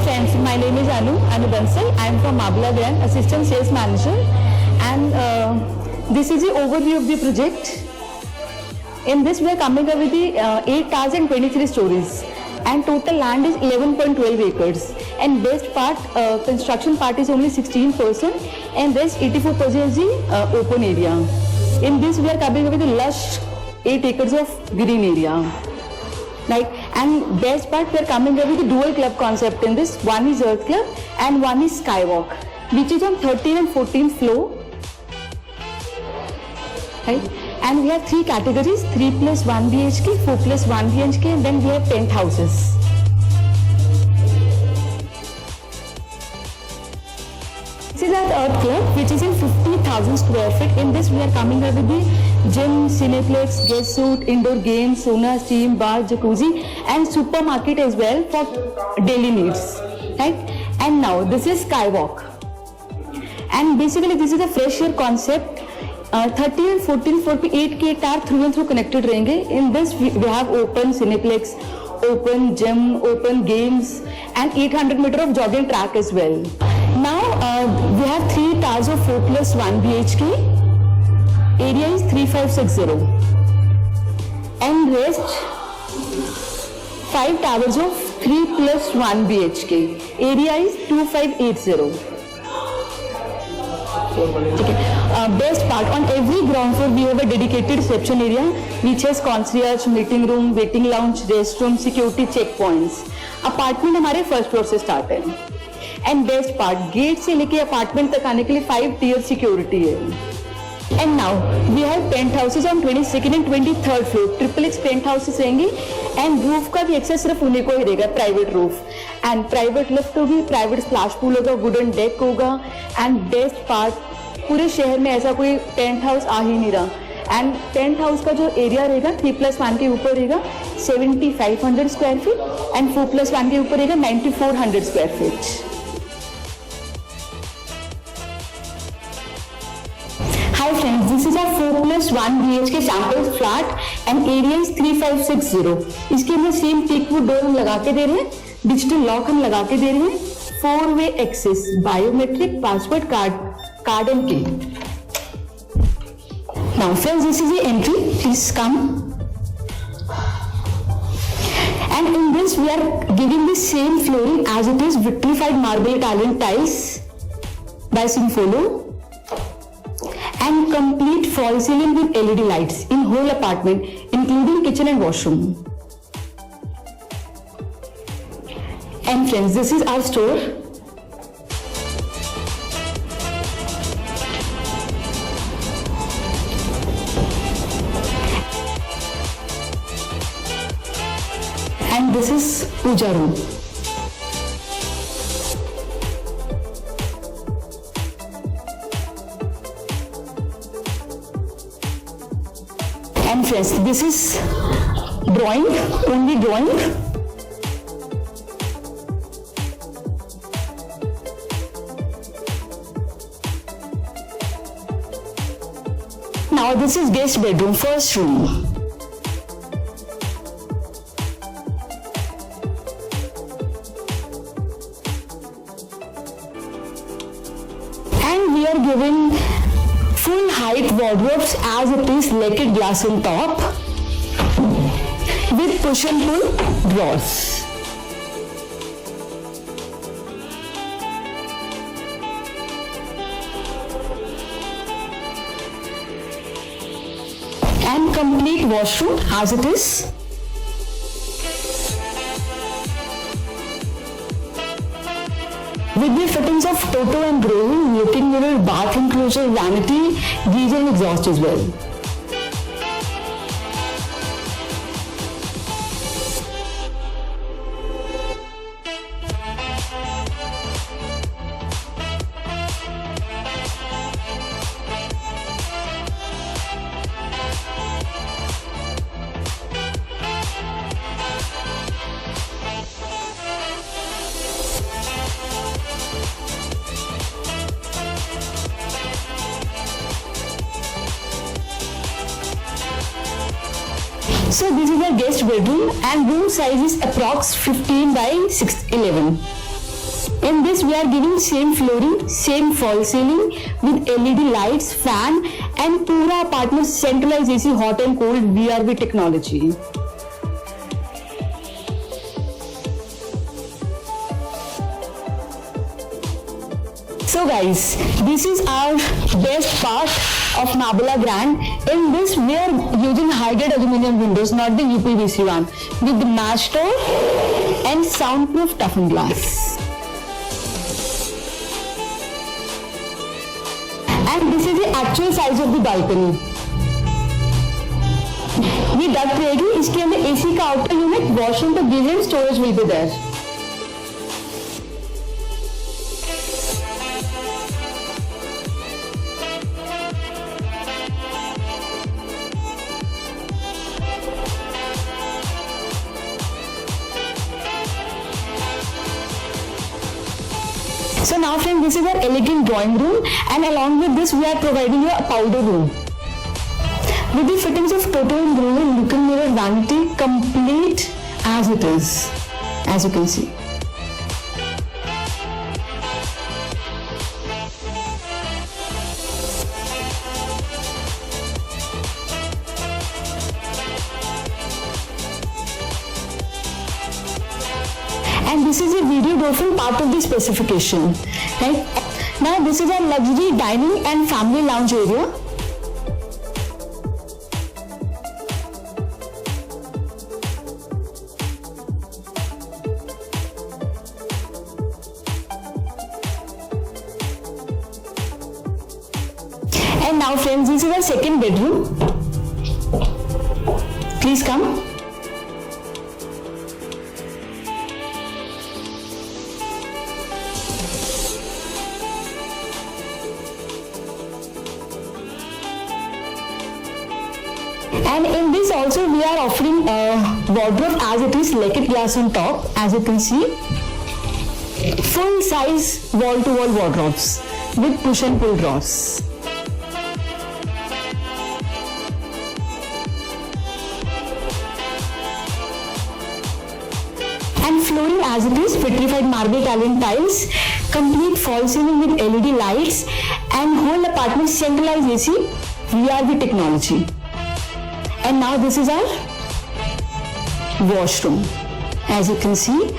Friends, my name is Anu Bansal. I am from Mabla Grand, Assistant Sales Manager, and this is the overview of the project. In this, we are coming up with the 8 towers and 23 stories, and total land is 11.12 acres. And best part, construction part is only 16%, and rest 84% is the open area. In this, we are coming up with a lush 8 acres of green area. Right, and best part, we are coming up with a dual club concept in this. One is Earth Club and one is Skywalk, which is on 13th and 14th floor. Right, and we have 3 categories: 3 plus 1 BHK, 4 plus 1 BHK, and then we have penthouses. This is our Earth Club, which is in 50,000 square feet. In this, we are coming up with the gym, cineplex, guest suite, indoor games, sauna, steam, bar, jacuzzi, and supermarket as well for daily needs. Right? And now this is Skywalk, and basically this is a fresh air concept. 30 and 14 floor पे 8K tar through and through connected रहेंगे. In this we have open cineplex, open gym, open games, and 800 meter of jogging track as well. Now we have 3 towers of 4 plus 1 BHK. Area is 3560, and rest 5 towers of 3 plus 1 BHK. Area is 2580. Okay. Best part, on every ground floor we have a dedicated reception area which has concierge, meeting room, waiting lounge, restroom, security checkpoints. Apartment हमारे first floor से start है, and best part, gate से लेके apartment तक आने के लिए 5 tier security है. And now we have penthouses on 22nd and 23rd floor. XXX penthouses रहेंगे, and roof का भी एक्सेस सिर्फ उन्हीं को ही रहेगा, private roof, and private lift होगी, प्राइवेट स्प्लैश पूल होगा, वुडन डेक होगा. एंड बेस्ट पार्ट, पूरे शहर में ऐसा कोई पेंट हाउस आ ही नहीं रहा. एंड पेंट हाउस का जो एरिया रहेगा 3 plus 1 के ऊपर रहेगा 7500 स्क्वायर फीट, एंड 4 plus 1 के ऊपर रहेगा 9400 square feet. Hi friends, this is our 4 plus 1 BHK sample flat and area is 3560. इसके अंदर सेम टेकवुड डोर हम लगा के दे रहे हैं, डिजिटल लॉक हम लगा के दे रहे हैं, 4-way access, biometric, password, card and key. Now friends, this is the entry. Please come. And in this we are giving the same flooring as it is, vitrified marble Italian tiles by Sinfolo. And complete fall ceiling with LED lights in whole apartment, including kitchen and washroom. And friends, this is our store. And this is puja room. And friends, this is drawing, only drawing. Now this is guest bedroom, first room. And we are giving full height wardrobes as it is, lacquered glass on top with push and pull drawers. And complete washroom as it is. with the fittings of Toto and Grohe, looking mirror, bath enclosure, vanity, geyser and exhaust as well. So this is our guest bedroom and room size is approx 15 by 11. In this we are giving same flooring, same false ceiling with LED lights, fan and pura apartment centralized AC hot and cold VRV technology. So guys, this is our best part of Marbella Grand. In this we are using high-grade aluminum windows, not the UPVC one, with the match door and soundproof toughened glass. And this is the actual size of the balcony. ये duck रहेगी, इसके अंदर AC का outer unit, washroom का geyser, storage will be there. So now friends, this is our elegant drawing room and along with this we are providing you a powder room. With the fittings of Toto and Grohe, looking mirror, vanity, complete as it is, as you can see. And this is a video dolphin part of the specification. Right? Now this is a luxury dining and family lounge area. And now friends, this is our second bedroom. Please come. And in this also we are offering a wardrobe as it is, lacquered glass on top, as you can see. Full size wall to wall wardrobes with push and pull drawers. And flooring as it is, vitrified marble Italian tiles, complete false ceiling with LED lights and whole apartment centralized AC VRV technology. And now this is our washroom, as you can see.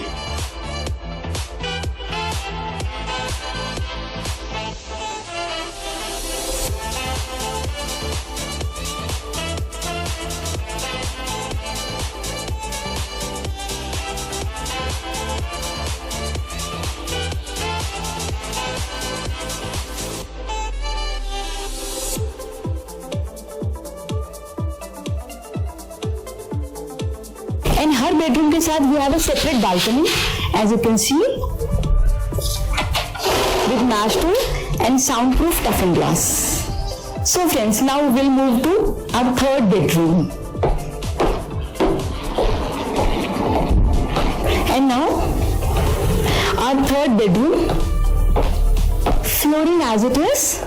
And her bedroom के साथ we have a separate balcony, as you can see, with match door and soundproof toughened glass. So friends, now we'll move to our third bedroom. And now our third bedroom, flooring as it is,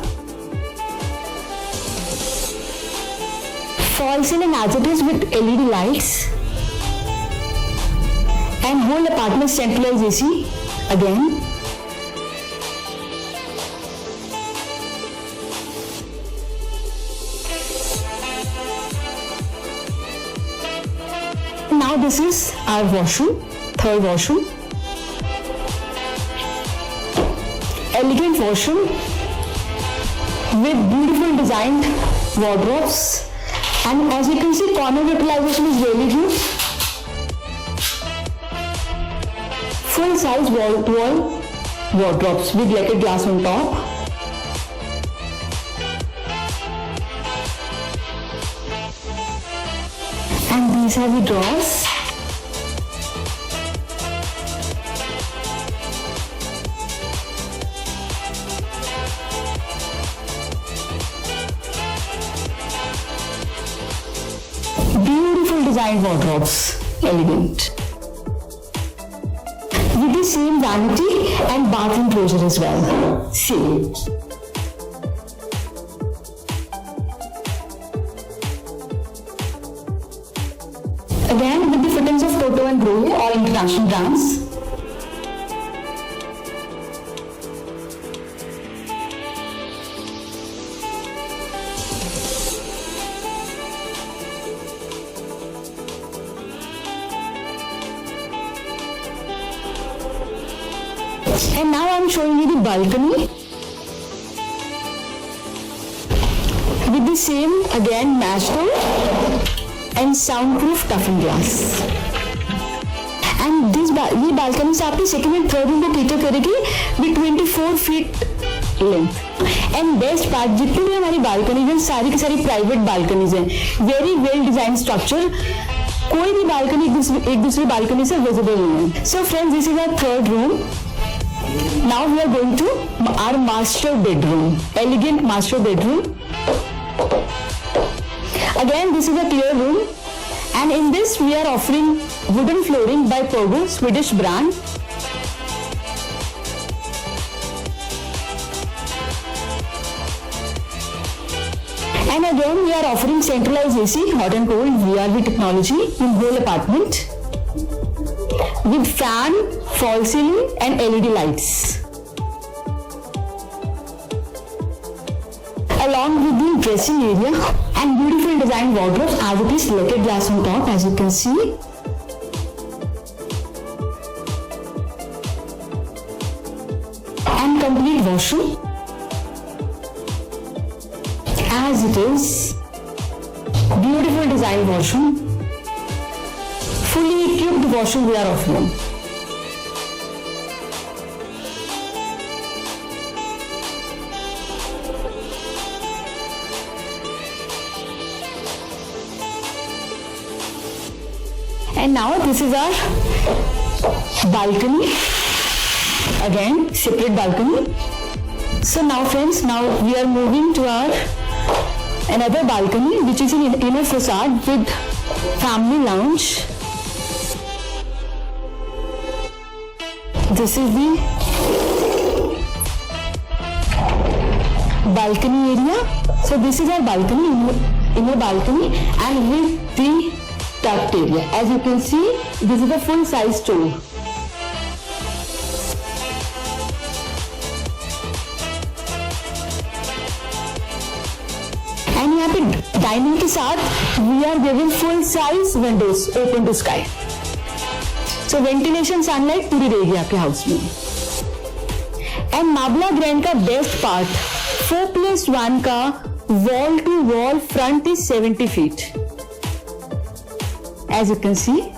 false ceiling as it is with LED lights. And whole apartment centralized AC again. Now this is our washroom, third washroom. Elegant washroom with beautiful designed wardrobes, and as you can see, corner utilization is really good. Full size wall to wall wardrobes with lacquered glass on top. And these are the drawers. Beautiful design wardrobes, elegant. With the same vanity and bathroom closure as well. See. Again with the fittings of Toto and Grohe, all international brands. And now I am showing you the balcony with the same again matched door and soundproof toughened glass. And this ये balcony से आपके second and third room को cater करेगी with 24 feet length. And best part जितनी भी हमारी balconies हैं सारी की सारी private balconies हैं, very well designed structure. कोई भी balcony एक दूसरी balcony से visible नहीं है. So friends, this is our third room. Now we are going to our master bedroom, elegant master bedroom. Again, this is a clear room, and in this we are offering wooden flooring by Pogo, Swedish brand. And again, we are offering centralized AC, hot and cold VRV technology in whole apartment with fan, fall ceiling and LED lights. Along with the dressing area and beautiful design wardrobes as it is lacquered glass on top, as you can see. And complete washroom as it is. Beautiful design washroom. Fully equipped washroom we are offering. And now this is our balcony. Again, separate balcony. So now friends, now we are moving to our another balcony which is in inner facade with family lounge. This is the balcony area. So this is our balcony, inner balcony, and with the tucked area. As you can see, this is a full size store. And यहाँ पे dining के साथ we are giving full size windows open to sky. So ventilation sunlight पूरी रहेगी आपके house में. And Mabla Grand का best part, 4+1 का wall to wall front is 70 feet. As you can see.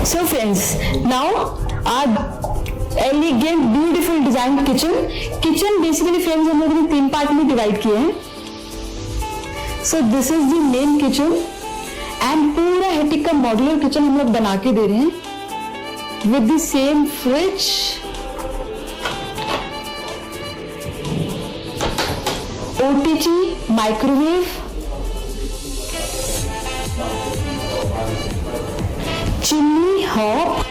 So friends, now our elegant beautiful design kitchen basically friends हम लोगों ने 3 part में डिवाइड किए हैं. So this is the main kitchen and पूरा हेटिक का modular kitchen हम लोग बना के दे रहे हैं with the same fridge, OTG, microwave, chimney, hob,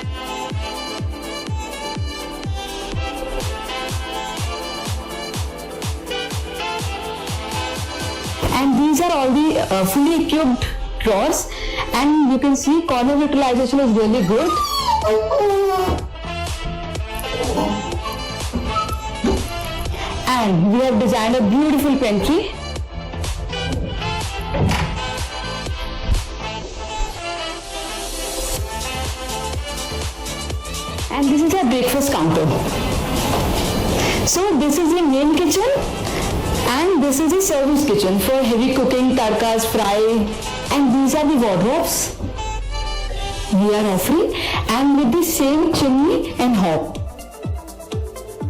and these are all the fully equipped drawers, and you can see corner utilization is really good. And we have designed a beautiful pantry. And this is a breakfast counter. So this is the main kitchen and this is the service kitchen for heavy cooking, tarkas, fry, and these are the wardrobes. we are offering, and with the same chimney and hob.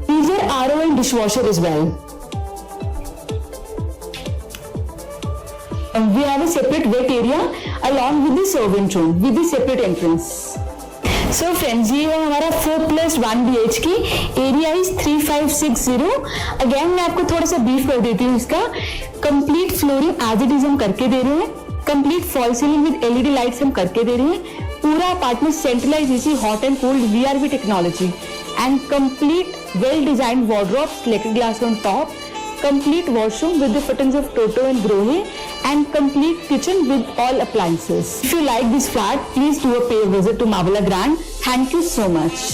These are RO and dishwasher as well. We have a separate wet area along with the servant room with the separate entrance. So friends, ये है हमारा 4+1 BHK, area is 3560. Again मैं आपको थोड़ा सा brief कर देती हूँ इसका. Complete flooring as it is हम करके दे रहे हैं. Complete fall ceiling with LED lights हम करके दे रहे हैं. पूरा apartment centralize AC, hot and cold VRV technology, and complete well designed wardrobes, selected glass on top, complete washroom with the fittings of Toto and Grohe, and complete kitchen with all appliances. If you like this flat, please do a pay visit to Mavila Grand. Thank you so much.